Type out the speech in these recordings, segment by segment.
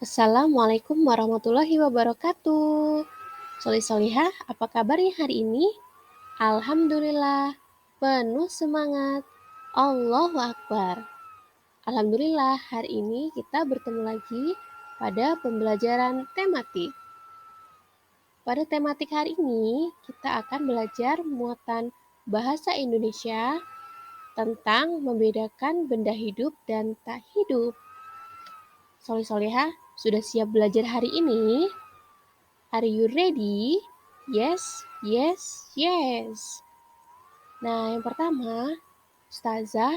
Assalamualaikum warahmatullahi wabarakatuh. Solihah, apa kabarnya hari ini? Alhamdulillah, penuh semangat. Allahu Akbar. Alhamdulillah, hari ini kita bertemu lagi pada pembelajaran tematik. Pada tematik hari ini, kita akan belajar muatan bahasa Indonesia tentang membedakan benda hidup dan tak hidup. Solihah, sudah siap belajar hari ini? Are you ready? Yes, yes, yes. Nah, yang pertama, Ustazah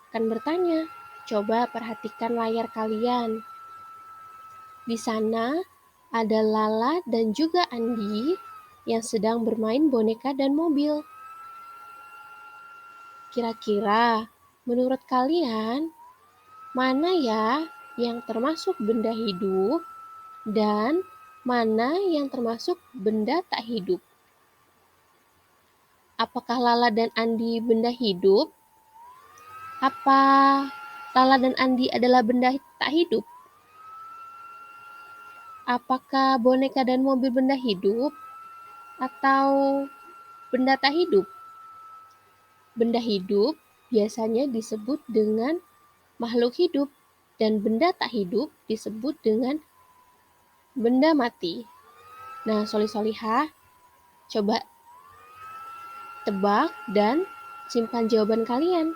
akan bertanya. Coba perhatikan layar kalian. Di sana ada Lala dan juga Andi yang sedang bermain boneka dan mobil. Kira-kira, menurut kalian, mana ya yang termasuk benda hidup dan mana yang termasuk benda tak hidup? Apakah Lala dan Andi benda hidup? Apa Lala dan Andi adalah benda tak hidup? Apakah boneka dan mobil benda hidup? Atau benda tak hidup? Benda hidup biasanya disebut dengan makhluk hidup dan benda tak hidup disebut dengan benda mati. Nah, solihah, coba tebak dan simpan jawaban kalian.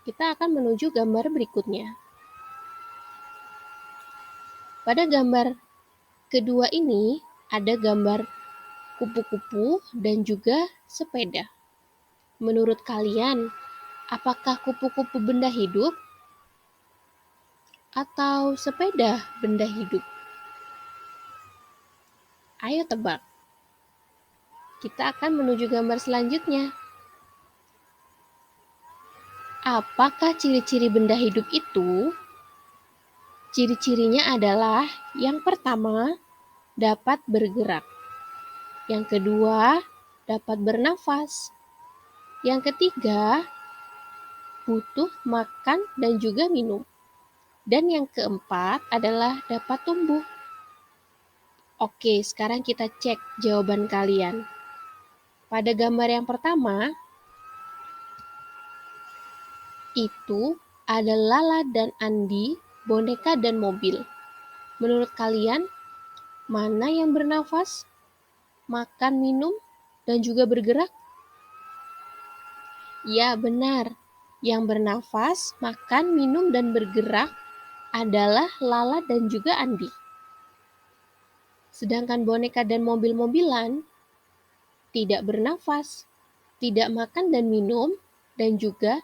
Kita akan menuju gambar berikutnya. Pada gambar kedua ini ada gambar kupu-kupu dan juga sepeda. Menurut kalian, apakah kupu-kupu benda hidup atau sepeda benda hidup? Ayo tebak. Kita akan menuju gambar selanjutnya. Apakah ciri-ciri benda hidup itu? Ciri-cirinya adalah yang pertama, dapat bergerak. Yang kedua, dapat bernafas. Yang ketiga, butuh makan dan juga minum. Dan yang keempat adalah dapat tumbuh. Oke, sekarang kita cek jawaban kalian. Pada gambar yang pertama, itu ada Lala dan Andi, boneka dan mobil. Menurut kalian, mana yang bernafas, makan, minum, dan juga bergerak? Ya, benar. Yang bernafas, makan, minum, dan bergerak adalah Lala dan juga Andi. Sedangkan boneka dan mobil-mobilan tidak bernafas, tidak makan dan minum, dan juga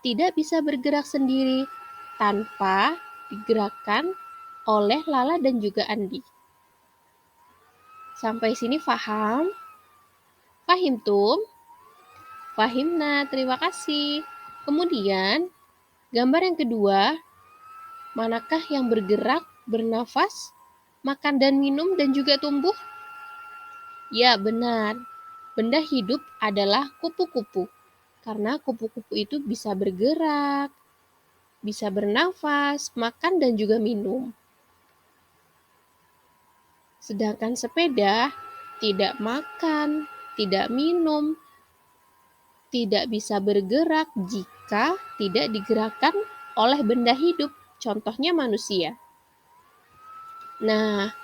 tidak bisa bergerak sendiri tanpa digerakkan oleh Lala dan juga Andi. Sampai sini paham? Fahim tum? Fahimna, terima kasih. Kemudian, gambar yang kedua, manakah yang bergerak, bernafas, makan dan minum, dan juga tumbuh? Ya, benar. Benda hidup adalah kupu-kupu. Karena kupu-kupu itu bisa bergerak, bisa bernafas, makan, dan juga minum. Sedangkan sepeda tidak makan, tidak minum, tidak bisa bergerak jika tidak digerakkan oleh benda hidup, contohnya manusia. Nah,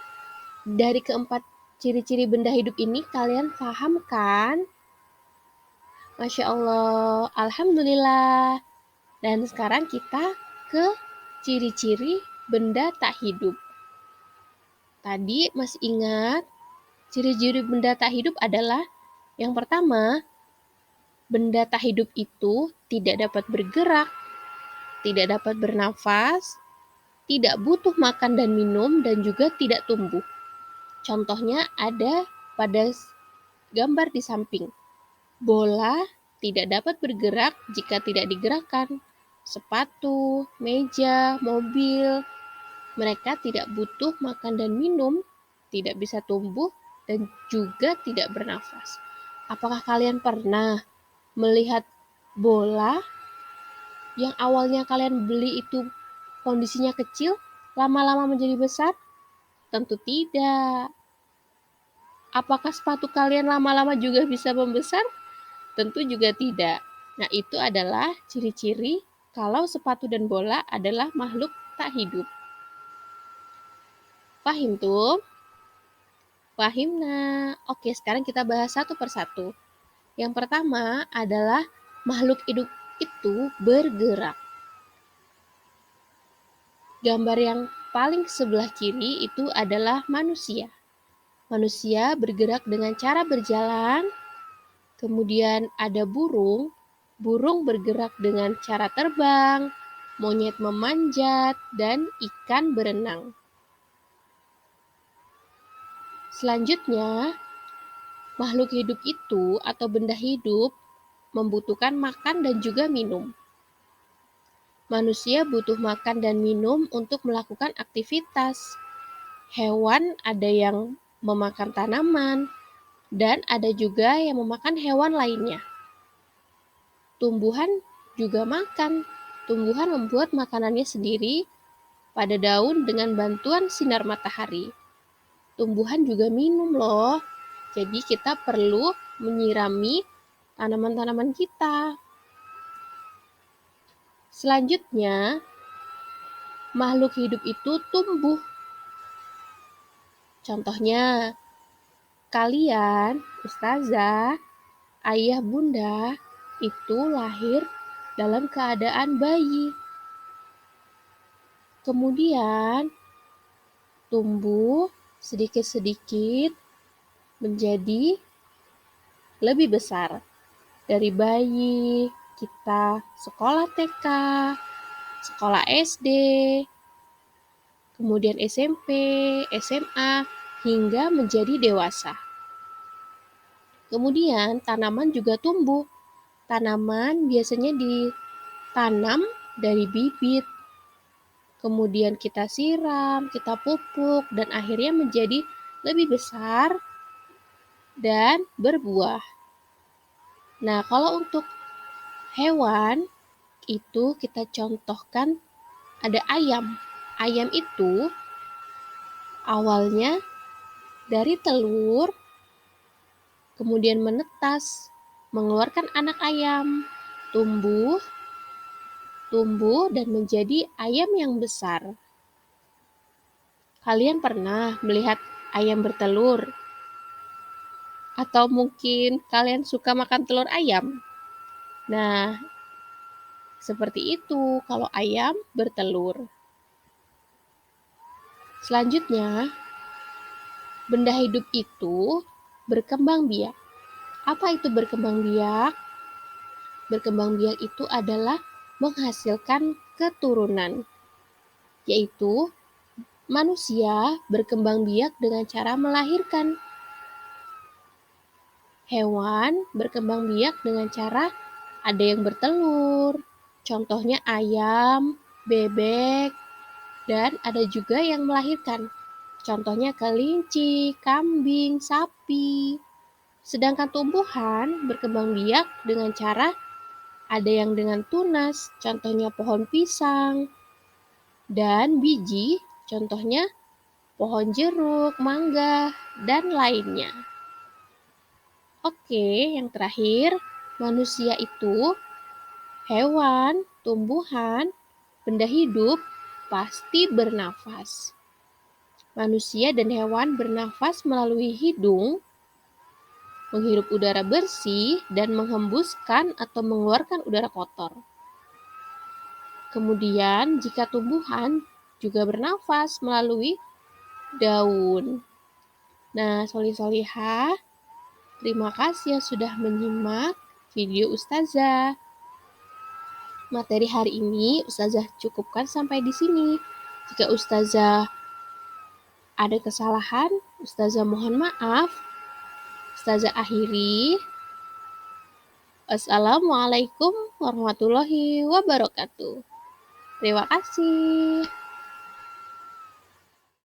dari keempat ciri-ciri benda hidup ini kalian paham kan? Masya Allah, Alhamdulillah. Dan sekarang kita ke ciri-ciri benda tak hidup. Tadi masih ingat, ciri-ciri benda tak hidup adalah yang pertama, benda tak hidup itu tidak dapat bergerak, tidak dapat bernafas, tidak butuh makan dan minum, dan juga tidak tumbuh. Contohnya ada pada gambar di samping. Bola tidak dapat bergerak jika tidak digerakkan. Sepatu, meja, mobil, mereka tidak butuh makan dan minum, tidak bisa tumbuh, dan juga tidak bernafas. Apakah kalian pernah melihat bola yang awalnya kalian beli itu kondisinya kecil, lama-lama menjadi besar? Tentu tidak. Apakah sepatu kalian lama-lama juga bisa membesar? Tentu juga tidak. Nah, itu adalah ciri-ciri kalau sepatu dan bola adalah makhluk tak hidup. Pahim tuh? Pahimna. Oke, sekarang kita bahas satu persatu. Yang pertama adalah makhluk hidup itu bergerak. Gambar yang paling sebelah kiri itu adalah manusia. Manusia bergerak dengan cara berjalan. Kemudian ada burung. Burung bergerak dengan cara terbang, monyet memanjat, dan ikan berenang. Selanjutnya, makhluk hidup itu atau benda hidup membutuhkan makan dan juga minum. Manusia butuh makan dan minum untuk melakukan aktivitas. Hewan ada yang memakan tanaman, dan ada juga yang memakan hewan lainnya. Tumbuhan juga makan. Tumbuhan membuat makanannya sendiri pada daun dengan bantuan sinar matahari. Tumbuhan juga minum loh. Jadi kita perlu menyirami tanaman-tanaman kita. Selanjutnya, makhluk hidup itu tumbuh. Contohnya, kalian, ustazah, ayah bunda, itu lahir dalam keadaan bayi. Kemudian, tumbuh sedikit-sedikit menjadi lebih besar. Dari bayi, kita sekolah TK, sekolah SD, kemudian SMP, SMA, hingga menjadi dewasa. Kemudian tanaman juga tumbuh. Tanaman biasanya ditanam dari bibit. Kemudian kita siram, kita pupuk, dan akhirnya menjadi lebih besar dan berbuah. Nah, kalau untuk hewan, itu kita contohkan ada ayam. Ayam itu awalnya dari telur, kemudian menetas, mengeluarkan anak ayam, tumbuh, dan menjadi ayam yang besar. Kalian pernah melihat ayam bertelur? Atau mungkin kalian suka makan telur ayam? Nah, seperti itu kalau ayam bertelur. Selanjutnya, benda hidup itu berkembang biak. Apa itu berkembang biak? Berkembang biak itu adalah menghasilkan keturunan, yaitu manusia berkembang biak dengan cara melahirkan. Hewan berkembang biak dengan cara ada yang bertelur, contohnya ayam, bebek, dan ada juga yang melahirkan, contohnya kelinci, kambing, sapi. Sedangkan tumbuhan berkembang biak dengan cara ada yang dengan tunas, contohnya pohon pisang, dan biji, contohnya pohon jeruk, mangga, dan lainnya. Oke, yang terakhir, manusia itu hewan, tumbuhan, benda hidup pasti bernafas. Manusia dan hewan bernafas melalui hidung, menghirup udara bersih, dan menghembuskan atau mengeluarkan udara kotor. Kemudian, jika tumbuhan juga bernafas melalui daun. Nah, solih-solihah, terima kasih yang sudah menyimak video Ustazah. Materi hari ini Ustazah cukupkan sampai di sini. Jika Ustazah ada kesalahan, Ustazah mohon maaf. Ustazah akhiri. Assalamualaikum warahmatullahi wabarakatuh. Terima kasih.